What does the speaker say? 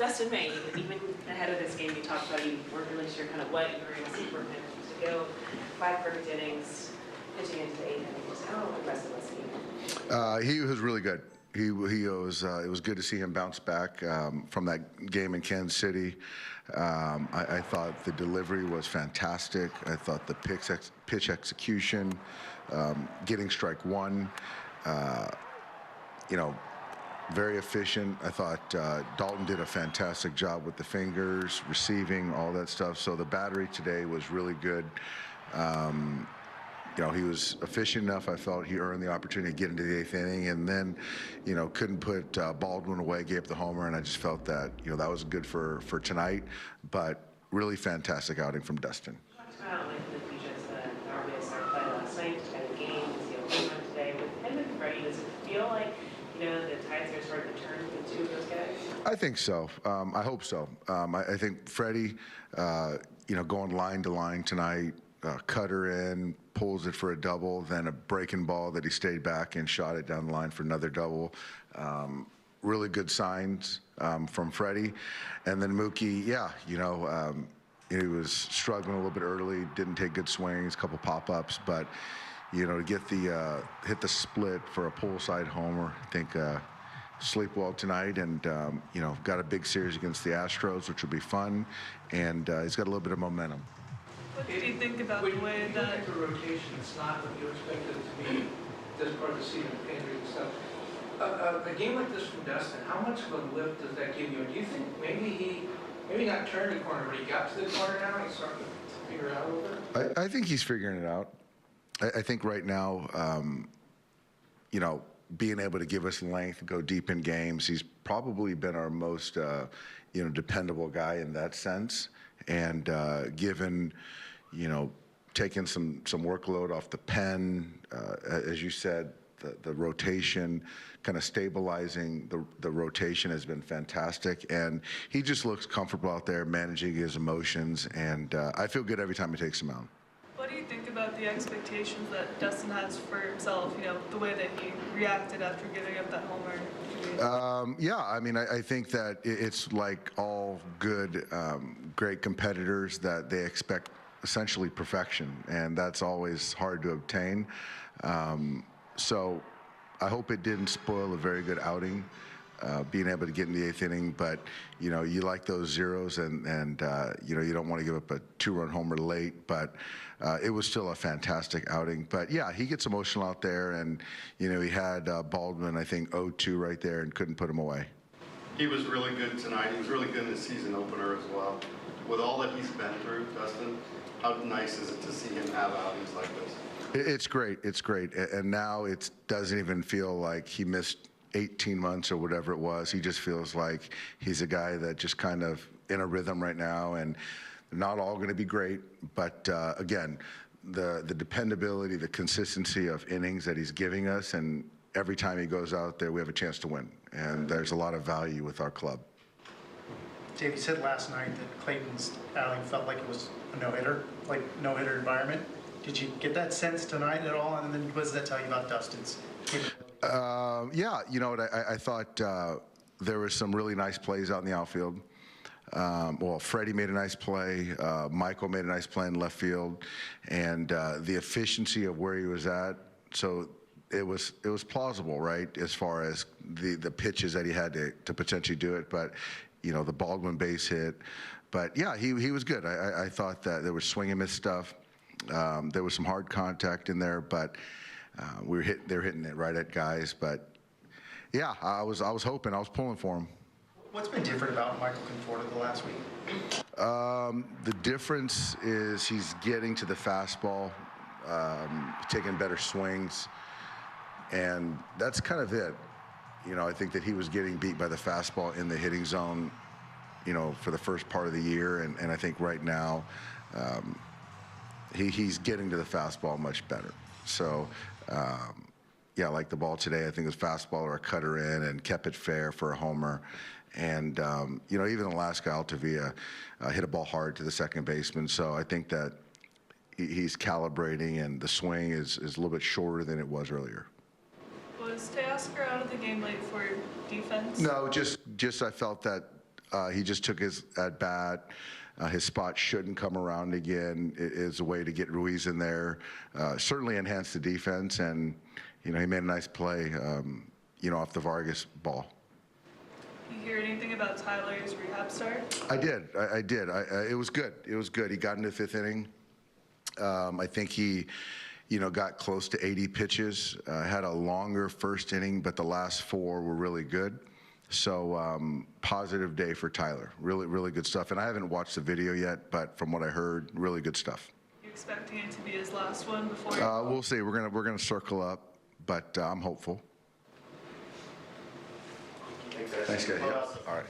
Dustin May, even ahead of this game, you talked about you weren't really sure kind of what you were going to see from him. To go 5 perfect innings, pitching into the 8th innings. How impressive was he? He was really good. He was. It was good to see him bounce back from that game in Kansas City. I thought the delivery was fantastic. I thought the pitch execution, getting strike one, very efficient. I thought Dalton did a fantastic job with the fingers, receiving, all that stuff. So the battery today was really good. He was efficient enough. I felt he earned the opportunity to get into the 8th inning, and then, couldn't put Baldwin away, gave up the homer, and I just felt that, that was good for tonight. But really fantastic outing from Dustin. Wow, like you just obviously played last night, the game, today with him and Freddie. Does it feel like the tides are starting to turn with the two of those guys? I think so. I hope so. I think Freddie, going line to line tonight, cutter in, pulls it for a double, then a breaking ball that he stayed back and shot it down the line for another double. Really good signs from Freddie. And then Mookie, he was struggling a little bit early, didn't take good swings, a couple pop-ups, but to get the hit the split for a pull-side homer, I think sleep well tonight, and got a big series against the Astros, which will be fun, and he's got a little bit of momentum. What do you think about the way that the rotation is not what you expected it to be this part of the season, injuries and stuff? A game like this from Dustin, how much of a lift does that give you? Do you think maybe not turned the corner, but he got to the corner now and he's starting to figure it out a little bit? I think he's figuring it out. I think right now, being able to give us length, go deep in games, he's probably been our most, dependable guy in that sense. And given, taking some workload off the pen, as you said, the rotation, kind of stabilizing the rotation has been fantastic. And he just looks comfortable out there managing his emotions. And I feel good every time he takes him out. What do you think about the expectations that Dustin has for himself, the way that he reacted after giving up that homer? I think that it's like all good, great competitors that they expect essentially perfection, and that's always hard to obtain. So I hope it didn't spoil a very good outing, being able to get in the 8th inning, but you like those zeros, and you don't want to give up a 2-run homer late, but it was still a fantastic outing. But yeah, he gets emotional out there, and he had Baldwin, I think 0-2 right there, and couldn't put him away. He was really good tonight. He was really good in the season opener as well. With all that he's been through, Dustin, how nice is it to see him have outings like this? It's great. It's great, and now it doesn't even feel like he missed 18 months or whatever it was. He just feels like he's a guy that just kind of in a rhythm right now, and not all going to be great, but again, the dependability, the consistency of innings that he's giving us, and every time he goes out there, we have a chance to win, and there's a lot of value with our club. Dave, you said last night that Clayton's outing felt like it was a no-hitter, like no-hitter environment. Did you get that sense tonight at all? And then what does that tell you about Dustin's? I thought there were some really nice plays out in the outfield. Freddie made a nice play. Michael made a nice play in left field, and the efficiency of where he was at. So it was plausible, right, as far as the pitches that he had to potentially do it. But the Baldwin base hit. But yeah, he was good. I thought that there was swing and miss stuff. There was some hard contact in there, but they're hitting it right at guys. But yeah, I was hoping, I was pulling for him. What's been different about Michael Conforto the last week? The difference is he's getting to the fastball, taking better swings, and that's kind of it. I think that he was getting beat by the fastball in the hitting zone, for the first part of the year, and I think right now he's getting to the fastball much better. So, I like the ball today. I think it was fastball or a cutter in, and kept it fair for a homer. And, even the last guy, Altavia, hit a ball hard to the second baseman. So I think that he's calibrating, and the swing is a little bit shorter than it was earlier. Was Teoscar out of the game late for defense? No, just I felt that He just took his at bat. His spot shouldn't come around again. It is a way to get Ruiz in there. Certainly enhance the defense, and he made a nice play, off the Vargas ball. You hear anything about Tyler's rehab start? I did. It was good. It was good. He got into the 5th inning. I think he, got close to 80 pitches. Had a longer first inning, but the last 4 were really good. So positive day for Tyler. Really, really good stuff. And I haven't watched the video yet, but from what I heard, really good stuff. You expecting it to be his last one before? We'll see. We're gonna circle up, but I'm hopeful. Thanks, guys. Yeah. All right.